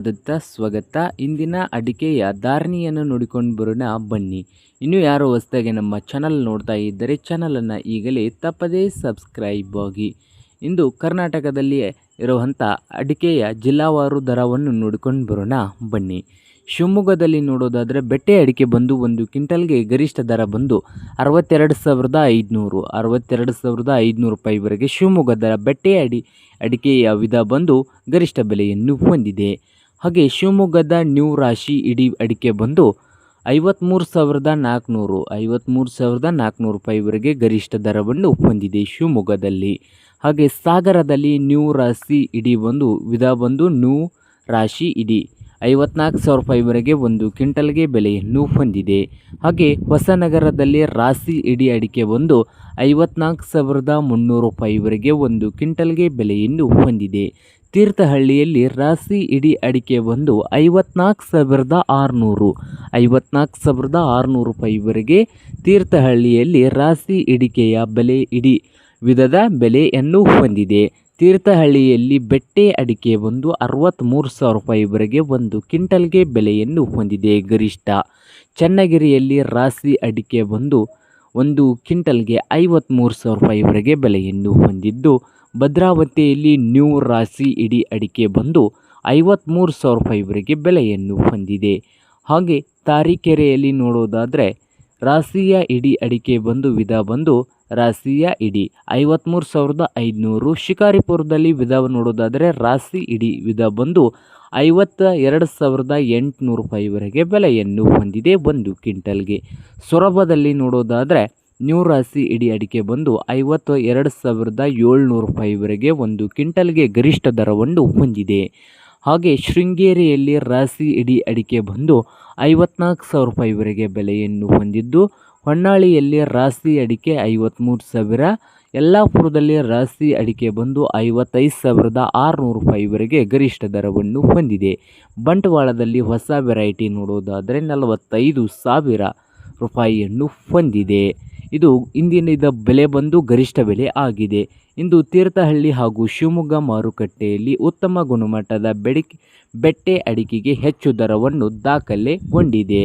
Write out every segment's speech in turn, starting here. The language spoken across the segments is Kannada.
ಸ್ವಾಗತ. ಇಂದಿನ ಅಡಿಕೆಯ ಧಾರಣೆಯನ್ನು ನೋಡಿಕೊಂಡು ಬರೋಣ ಬನ್ನಿ. ಇನ್ನು ಯಾರು ಹೊಸದಾಗಿ ನಮ್ಮ ಚಾನಲ್ ನೋಡ್ತಾ ಇದ್ದರೆ ಚಾನಲನ್ನು ಈಗಲೇ ತಪ್ಪದೇ ಸಬ್ಸ್ಕ್ರೈಬ್ ಆಗಿ. ಇಂದು ಕರ್ನಾಟಕದಲ್ಲಿ ಇರುವಂಥ ಅಡಿಕೆಯ ಜಿಲ್ಲಾವಾರು ದರವನ್ನು ನೋಡಿಕೊಂಡು ಬರೋಣ ಬನ್ನಿ. ಶಿವಮೊಗ್ಗದಲ್ಲಿ ನೋಡೋದಾದರೆ ಬೆಟ್ಟೆ ಅಡಿಕೆ ಬಂದು ಒಂದು ಕ್ವಿಂಟಲ್ಗೆ ಗರಿಷ್ಠ ದರ ಬಂದು 62,500 ರೂಪಾಯಿವರೆಗೆ ಶಿವಮೊಗ್ಗದ ಬೆಟ್ಟೆ ಅಡಿಕೆಯ ವಿಧ ಬಂದು ಗರಿಷ್ಠ ಬೆಲೆಯನ್ನು ಹೊಂದಿದೆ. ಹಾಗೆ ಶಿವಮೊಗ್ಗದ ನ್ಯೂ ರಾಶಿ ಇಡೀ ಅಡಿಕೆ ಬಂದು 53,400 ರೂಪಾಯಿವರೆಗೆ ಗರಿಷ್ಠ ದರವನ್ನು ಹೊಂದಿದೆ ಶಿವಮೊಗ್ಗದಲ್ಲಿ. ಹಾಗೆ ಸಾಗರದಲ್ಲಿ ನ್ಯೂ ರಾಶಿ ಇಡೀ ವಿಧ ಬಂದು ನ್ಯೂ ರಾಶಿ ಇಡೀ 54,000 ರೂಪಾಯಿವರೆಗೆ ಒಂದು ಕ್ವಿಂಟಲ್ಗೆ ಬೆಲೆಯನ್ನು ಹೊಂದಿದೆ. ಹಾಗೆ ಹೊಸನಗರದಲ್ಲಿ ರಾಶಿ ಇಡೀ ಅಡಿಕೆ ಬಂದು 54,300 ರೂಪಾಯಿವರೆಗೆ ಒಂದು ಕ್ವಿಂಟಲ್ಗೆ ಬೆಲೆಯನ್ನು ಹೊಂದಿದೆ. ತೀರ್ಥಹಳ್ಳಿಯಲ್ಲಿ ರಾಶಿ ಇಡೀ ಅಡಿಕೆ ಬಂದು 54,600 ರೂಪಾಯಿವರೆಗೆ ತೀರ್ಥಹಳ್ಳಿಯಲ್ಲಿ ರಾಶಿ ಇಡಿಕೆಯ ಬೆಲೆ ಇಡೀ ವಿಧದ ಬೆಲೆಯನ್ನು ಹೊಂದಿದೆ. ತೀರ್ಥಹಳ್ಳಿಯಲ್ಲಿ ಬೆಟ್ಟೆ ಅಡಿಕೆ ಬಂದು 63,000 ರೂಪಾಯಿವರೆಗೆ ಒಂದು ಕ್ವಿಂಟಲ್ಗೆ ಬೆಲೆಯನ್ನು ಹೊಂದಿದೆ ಗರಿಷ್ಠ. ಚನ್ನಗಿರಿಯಲ್ಲಿ ರಾಶಿ ಅಡಿಕೆ ಬಂದು ಒಂದು ಕ್ವಿಂಟಲ್ಗೆ 53,000 ರೂಪಾಯಿವರೆಗೆ ಬೆಲೆಯನ್ನು ಹೊಂದಿದ್ದು, ಭದ್ರಾವತಿಯಲ್ಲಿ ನ್ಯೂ ರಾಶಿ ಇಡೀ ಅಡಿಕೆ ಬಂದು 53,000 ರೂಪಾಯಿವರೆಗೆ ಬೆಲೆಯನ್ನು ಹೊಂದಿದೆ. ಹಾಗೆ ತಾರೀಕೆರೆಯಲ್ಲಿ ನೋಡೋದಾದರೆ ರಾಶಿಯ ಇಡೀ ಅಡಿಕೆ ವಿಧ ಬಂದು ರಾಶಿಯ ಇಡೀ 53,500. ಶಿಕಾರಿಪುರದಲ್ಲಿ ವಿಧ ನೋಡೋದಾದರೆ ರಾಶಿ ಇಡೀ ವಿಧ ಬಂದು 52,800 ರೂಪಾಯಿವರೆಗೆ ಬೆಲೆಯನ್ನು ಹೊಂದಿದೆ ಒಂದು ಕ್ವಿಂಟಲ್ಗೆ. ಸೊರಬದಲ್ಲಿ ನೋಡೋದಾದರೆ ನ್ಯೂ ರಾಶಿ ಇಡೀ ಅಡಿಕೆ ಬಂದು 52,700 ರೂಪಾಯಿವರೆಗೆ ಒಂದು ಕ್ವಿಂಟಲ್ಗೆ ಗರಿಷ್ಠ ದರವನ್ನು ಹೊಂದಿದೆ. ಹಾಗೆ ಶೃಂಗೇರಿಯಲ್ಲಿ ರಾಶಿ ಇಡೀ ಅಡಿಕೆ ಬಂದು 54,000 ರೂಪಾಯಿವರೆಗೆ ಬೆಲೆಯನ್ನು ಹೊಂದಿದ್ದು, ಹೊನ್ನಾಳಿಯಲ್ಲಿ ರಾಶಿ ಅಡಿಕೆ 53,000. ಯಲ್ಲಾಪುರದಲ್ಲಿ ರಾಶಿ ಅಡಿಕೆ ಬಂದು 55,600 ರೂಪಾಯಿವರೆಗೆ ಗರಿಷ್ಠ ದರವನ್ನು ಹೊಂದಿದೆ. ಬಂಟ್ವಾಳದಲ್ಲಿ ಹೊಸ ವೆರೈಟಿ ನೋಡೋದಾದರೆ 45,000 ರೂಪಾಯಿಯನ್ನು ಹೊಂದಿದೆ. ಇದು ಇಂದಿನ ಬೆಲೆ ಬಂದು ಗರಿಷ್ಠ ಬೆಲೆ ಆಗಿದೆ. ಇಂದು ತೀರ್ಥಹಳ್ಳಿ ಹಾಗೂ ಶಿವಮೊಗ್ಗ ಮಾರುಕಟ್ಟೆಯಲ್ಲಿ ಉತ್ತಮ ಗುಣಮಟ್ಟದ ಬೆಟ್ಟೆ ಅಡಿಕೆಗೆ ಹೆಚ್ಚು ದರವನ್ನು ದಾಖಲೆಗೊಂಡಿದೆ.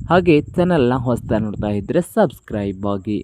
ಹಾಗೆ ಚಾನಲ್ನ ಹೊಸದಾಗಿ ನೋಡ್ತಾ ಇದ್ದರೆ ಸಬ್ಸ್ಕ್ರೈಬ್ ಆಗಿ.